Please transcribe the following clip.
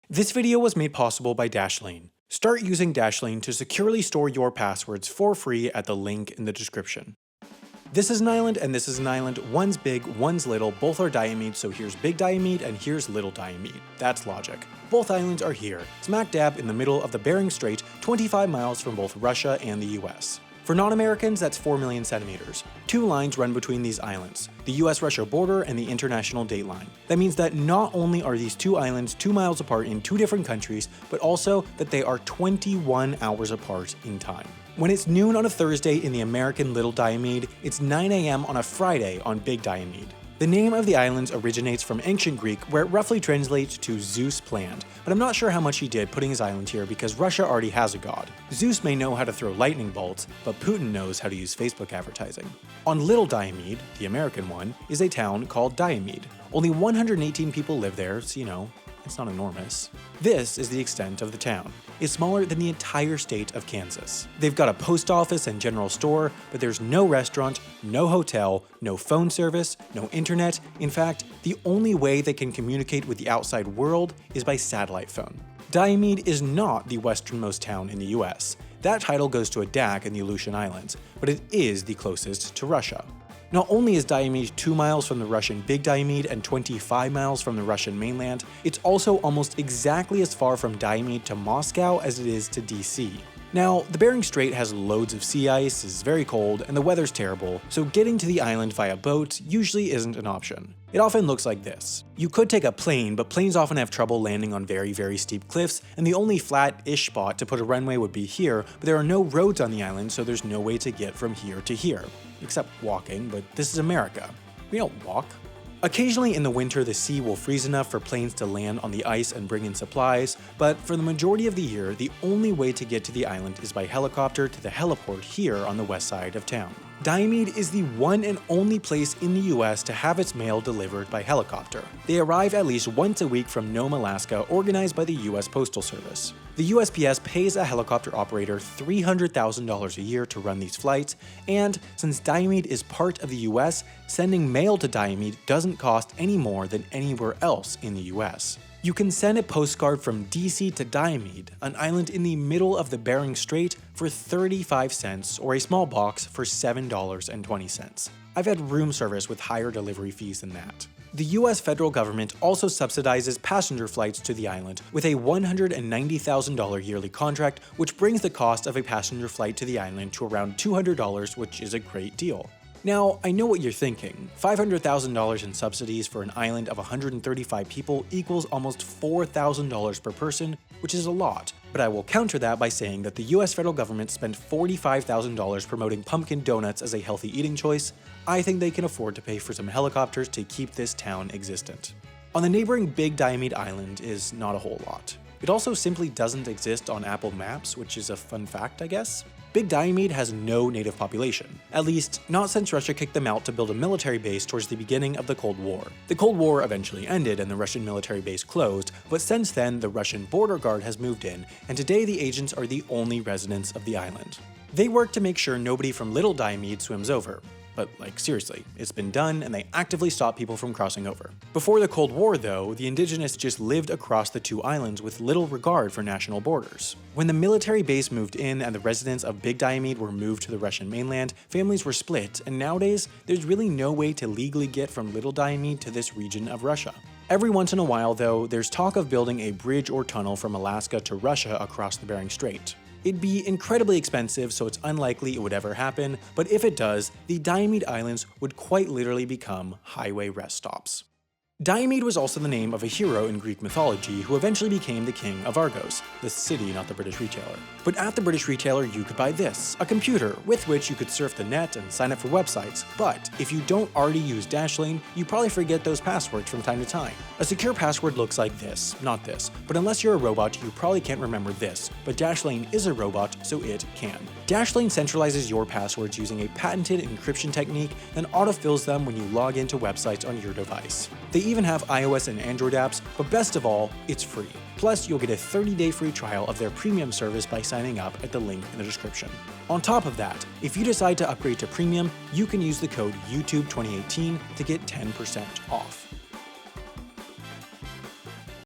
This video was made possible by Dashlane. Start using Dashlane to securely store your passwords for free at the link in the description. This is an island and this is an island. One's big, one's little, both are Diomede, so here's Big Diomede and here's Little Diomede. That's logic. Both islands are here, smack dab in the middle of the Bering Strait, 25 miles from both Russia and the US. For non-Americans, that's 4 million centimeters. Two lines run between these islands, the US-Russia border and the international date line. That means that not only are these two islands 2 miles apart in two different countries, but also that they are 21 hours apart in time. When it's noon on a Thursday in the American Little Diomede, it's 9 AM on a Friday on Big Diomede. The name of the islands originates from ancient Greek, where it roughly translates to Zeus planned, but I'm not sure how much he did putting his island here because Russia already has a god. Zeus may know how to throw lightning bolts, but Putin knows how to use Facebook advertising. On Little Diomede, the American one, is a town called Diomede. Only 118 people live there, so it's not enormous. This is the extent of the town. It's smaller than the entire state of Kansas. They've got a post office and general store, but there's no restaurant, no hotel, no phone service, no internet. In fact, the only way they can communicate with the outside world is by satellite phone. Diomede is not the westernmost town in the US. That title goes to a DAC in the Aleutian Islands, but it is the closest to Russia. Not only is Diomede 2 miles from the Russian Big Diomede and 25 miles from the Russian mainland, it's also almost exactly as far from Diomede to Moscow as it is to DC. Now, the Bering Strait has loads of sea ice, is very cold, and the weather's terrible, so getting to the island via boat usually isn't an option. It often looks like this. You could take a plane, but planes often have trouble landing on very, very steep cliffs, and the only flat-ish spot to put a runway would be here, but there are no roads on the island, so there's no way to get from here to here. Except walking, but this is America. We don't walk. Occasionally in the winter, the sea will freeze enough for planes to land on the ice and bring in supplies, but for the majority of the year, the only way to get to the island is by helicopter to the heliport here on the west side of town. Diomede is the one and only place in the US to have its mail delivered by helicopter. They arrive at least once a week from Nome, Alaska, organized by the US Postal Service. The USPS pays a helicopter operator $300,000 a year to run these flights, and since Diomede is part of the US, sending mail to Diomede doesn't cost any more than anywhere else in the US. You can send a postcard from DC to Diomede, an island in the middle of the Bering Strait, for 35 cents or a small box for $7.20. I've had room service with higher delivery fees than that. The US federal government also subsidizes passenger flights to the island with a $190,000 yearly contract, which brings the cost of a passenger flight to the island to around $200, which is a great deal. Now, I know what you're thinking. $500,000 in subsidies for an island of 135 people equals almost $4,000 per person, which is a lot. But I will counter that by saying that the US federal government spent $45,000 promoting pumpkin donuts as a healthy eating choice. I think they can afford to pay for some helicopters to keep this town existent. On the neighboring Big Diomede Island is not a whole lot. It also simply doesn't exist on Apple Maps, which is a fun fact, I guess. Big Diomede has no native population, at least not since Russia kicked them out to build a military base towards the beginning of the Cold War. The Cold War eventually ended and the Russian military base closed, but since then the Russian border guard has moved in, and today the agents are the only residents of the island. They work to make sure nobody from Little Diomede swims over. But seriously, it's been done and they actively stop people from crossing over. Before the Cold War though, the indigenous just lived across the two islands with little regard for national borders. When the military base moved in and the residents of Big Diomede were moved to the Russian mainland, families were split, and nowadays, there's really no way to legally get from Little Diomede to this region of Russia. Every once in a while though, there's talk of building a bridge or tunnel from Alaska to Russia across the Bering Strait. It'd be incredibly expensive, so it's unlikely it would ever happen, but if it does, the Diomede Islands would quite literally become highway rest stops. Diomede was also the name of a hero in Greek mythology who eventually became the king of Argos, the city, not the British retailer. But at the British retailer, you could buy this, a computer with which you could surf the net and sign up for websites. But if you don't already use Dashlane, you probably forget those passwords from time to time. A secure password looks like this, not this, but unless you're a robot, you probably can't remember this, but Dashlane is a robot, so it can. Dashlane centralizes your passwords using a patented encryption technique, then autofills them when you log into websites on your device. They even have iOS and Android apps, but best of all, it's free. Plus, you'll get a 30-day free trial of their premium service by signing up at the link in the description. On top of that, if you decide to upgrade to premium, you can use the code YouTube2018 to get 10% off.